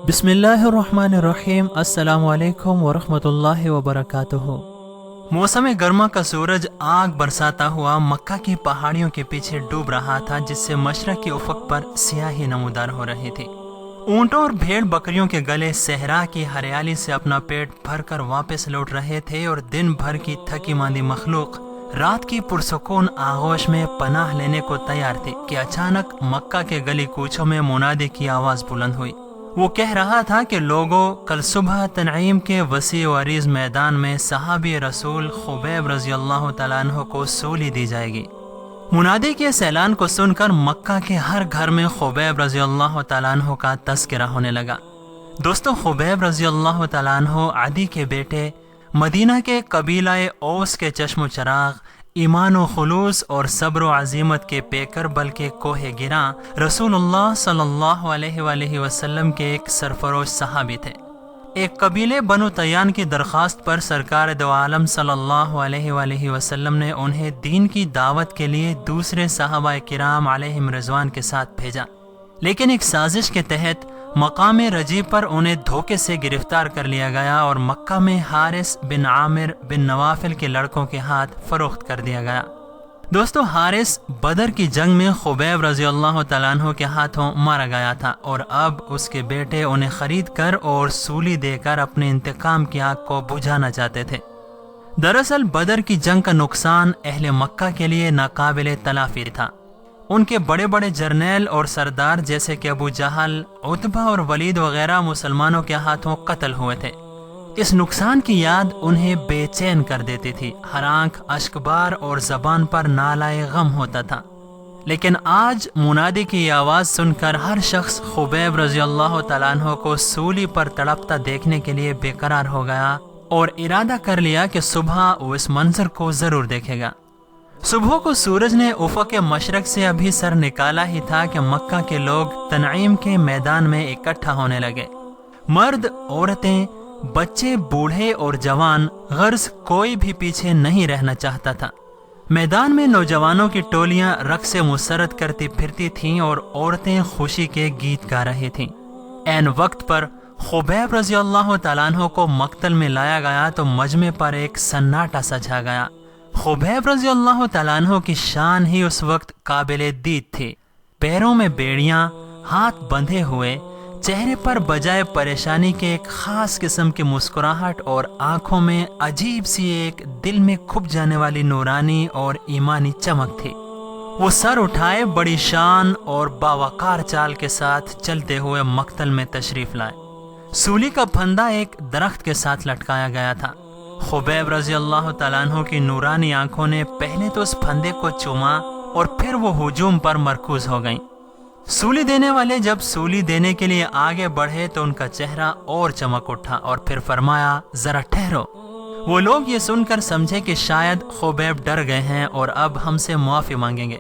بسم اللہ الرحمن الرحیم۔ السلام علیکم ورحمۃ اللہ وبرکاتہ۔ موسم گرما کا سورج آگ برساتا ہوا مکہ کی پہاڑیوں کے پیچھے ڈوب رہا تھا، جس سے مشرق کے افق پر سیاہی نمودار ہو رہی تھی۔ اونٹوں اور بھیڑ بکریوں کے گلے صحرا کی ہریالی سے اپنا پیٹ بھر کر واپس لوٹ رہے تھے، اور دن بھر کی تھکی ماندی مخلوق رات کی پرسکون آغوش میں پناہ لینے کو تیار تھی کہ اچانک مکہ کے گلی کوچوں میں منادی کی آواز بلند ہوئی۔ وہ کہہ رہا تھا کہ لوگوں، کل صبح تنعیم کے وسیع و عریض میدان میں صحابی رسول خبیب رضی اللہ تعالیٰ عنہ کو سولی دی جائے گی۔ منادی کے اس اعلان کو سن کر مکہ کے ہر گھر میں خبیب رضی اللہ تعالیٰ عنہ کا تذکرہ ہونے لگا۔ دوستو، خبیب رضی اللہ تعالیٰ عنہ عدی کے بیٹے، مدینہ کے قبیلہ اوس کے چشم و چراغ، ایمان و خلوص اور صبر و عزیمت کے پیکر، بلکہ کوہ گراں رسول اللہ صلی اللہ علیہ وآلہ وسلم کے ایک سرفروش صحابی تھے۔ ایک قبیلے بنو تیان کی درخواست پر سرکار دو عالم صلی اللہ علیہ وآلہ وسلم نے انہیں دین کی دعوت کے لیے دوسرے صحابہ کرام علیہم رضوان کے ساتھ بھیجا، لیکن ایک سازش کے تحت مقام رجیب پر انہیں دھوکے سے گرفتار کر لیا گیا اور مکہ میں حارث بن عامر بن نوافل کے لڑکوں کے ہاتھ فروخت کر دیا گیا۔ دوستو، حارث بدر کی جنگ میں خبیب رضی اللہ تعالیٰ عنہ کے ہاتھوں مارا گیا تھا، اور اب اس کے بیٹے انہیں خرید کر اور سولی دے کر اپنے انتقام کی آگ کو بجھانا چاہتے تھے۔ دراصل بدر کی جنگ کا نقصان اہل مکہ کے لیے ناقابل تلافی تھا۔ ان کے بڑے بڑے جرنیل اور سردار جیسے کہ ابو جہل، عتبہ اور ولید وغیرہ مسلمانوں کے ہاتھوں قتل ہوئے تھے۔ اس نقصان کی یاد انہیں بے چین کر دیتی تھی، ہر آنکھ اشک بار اور زبان پر نالائے غم ہوتا تھا۔ لیکن آج منادی کی آواز سن کر ہر شخص خبیب رضی اللہ تعالیٰ عنہ کو سولی پر تڑپتا دیکھنے کے لیے بے قرار ہو گیا، اور ارادہ کر لیا کہ صبح وہ اس منظر کو ضرور دیکھے گا۔ صبح کو سورج نے افق مشرق سے ابھی سر نکالا ہی تھا کہ مکہ کے لوگ تنعیم کے میدان میں اکٹھا ہونے لگے۔ مرد، عورتیں، بچے، بوڑھے اور جوان، غرض کوئی بھی پیچھے نہیں رہنا چاہتا تھا۔ میدان میں نوجوانوں کی ٹولیاں رقص مسرت کرتی پھرتی تھیں اور عورتیں خوشی کے گیت گا رہی تھیں۔ عین وقت پر خبیب رضی اللہ تعالیٰ عنہ کو مقتل میں لایا گیا تو مجمع پر ایک سناٹا سا چھا گیا۔ خبیب رضی اللہ تعالیٰ عنہ کی شان ہی اس وقت قابل دید تھی۔ پیروں میں بیڑیاں، ہاتھ بندھے ہوئے، چہرے پر بجائے پریشانی کے ایک خاص قسم کی مسکراہٹ، اور آنکھوں میں عجیب سی ایک دل میں کھپ جانے والی نورانی اور ایمانی چمک تھی۔ وہ سر اٹھائے بڑی شان اور باوقار چال کے ساتھ چلتے ہوئے مقتل میں تشریف لائے۔ سولی کا پھندا ایک درخت کے ساتھ لٹکایا گیا تھا۔ خبیب رضی اللہ تعالیٰ عنہ کی نورانی آنکھوں نے پہلے تو اس پھندے کو چوما اور پھر وہ ہجوم پر مرکوز ہو گئیں۔ سولی دینے والے جب سولی دینے کے لیے آگے بڑھے تو ان کا چہرہ اور چمک اٹھا، اور پھر فرمایا، ذرا ٹھہرو۔ وہ لوگ یہ سن کر سمجھے کہ شاید خبیب ڈر گئے ہیں اور اب ہم سے معافی مانگیں گے،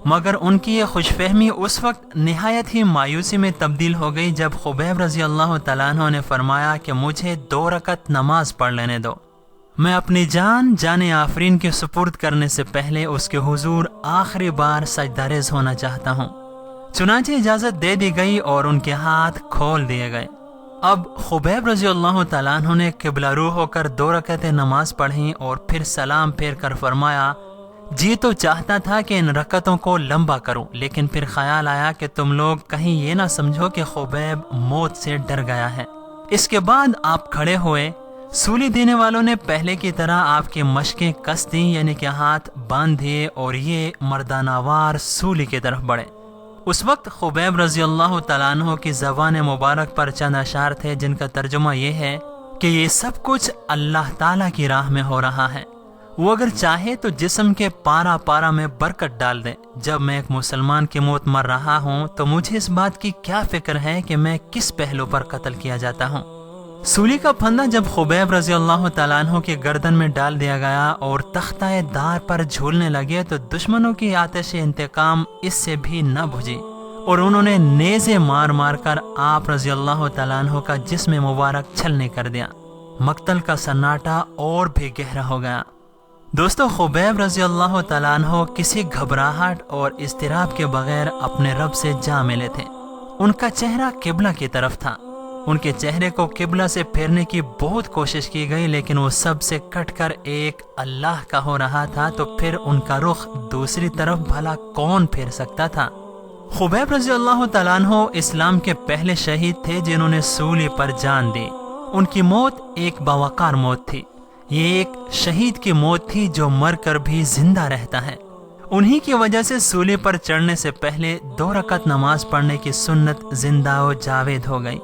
مگر ان کی یہ خوش فہمی اس وقت نہایت ہی مایوسی میں تبدیل ہو گئی جب خبیب رضی اللہ تعالیٰ عنہ نے فرمایا کہ مجھے 2 رکعت نماز پڑھ لینے دو۔ میں اپنی جان آفرین کے سپرد کرنے سے پہلے اس کے حضور آخری بار سجدہ ریز ہونا چاہتا ہوں۔ چنانچہ اجازت دے دی گئی اور ان کے ہاتھ کھول دیے گئے۔ اب خبیب رضی اللہ تعالیٰ عنہ نے قبلہ رو ہو کر 2 رکعتیں نماز پڑھیں اور پھر سلام پھیر کر فرمایا، جی تو چاہتا تھا کہ ان رکعتوں کو لمبا کروں، لیکن پھر خیال آیا کہ تم لوگ کہیں یہ نہ سمجھو کہ خبیب موت سے ڈر گیا ہے۔ اس کے بعد آپ کھڑے ہوئے۔ سولی دینے والوں نے پہلے کی طرح آپ کی مشقیں کس دیں، یعنی کہ ہاتھ باندھ دیے، اور یہ مردانہ وار سولی کی طرف بڑھے۔ اس وقت خبیب رضی اللہ تعالیٰ عنہ کی زبان مبارک پر چند اشعار تھے جن کا ترجمہ یہ ہے کہ یہ سب کچھ اللہ تعالیٰ کی راہ میں ہو رہا ہے۔ وہ اگر چاہے تو جسم کے پارا پارا میں برکت ڈال دے۔ جب میں ایک مسلمان کی موت مر رہا ہوں تو مجھے اس بات کی کیا فکر ہے کہ میں کس پہلو پر قتل کیا جاتا ہوں۔ سولی کا پھندا جب خبیب رضی اللہ تعالیٰ عنہ کی گردن میں ڈال دیا گیا اور تختہ دار پر جھولنے لگے تو دشمنوں کی آتش انتقام اس سے بھی نہ بجھی، اور انہوں نے نیزے مار مار کر آپ رضی اللہ تعالیٰ عنہ کا جسم مبارک چھلنی کر دیا۔ مقتل کا سناٹا اور بھی گہرا ہو گیا۔ دوستو، خبیب رضی اللہ تعالیٰ عنہ کسی گھبراہٹ اور اضطراب کے بغیر اپنے رب سے جا ملے تھے۔ ان کا چہرہ قبلہ کی طرف تھا، ان کے چہرے کو قبلہ سے پھیرنے کی بہت کوشش کی گئی، لیکن وہ سب سے کٹ کر ایک اللہ کا ہو رہا تھا، تو پھر ان کا رخ دوسری طرف بھلا کون پھیر سکتا تھا؟ خبیب رضی اللہ تعالیٰ عنہ اسلام کے پہلے شہید تھے جنہوں نے سولی پر جان دی۔ ان کی موت ایک باوقار موت تھی۔ یہ ایک شہید کی موت تھی جو مر کر بھی زندہ رہتا ہے۔ انہی کی وجہ سے سولی پر چڑھنے سے پہلے 2 رکعت نماز پڑھنے کی سنت زندہ و جاوید ہو گئی۔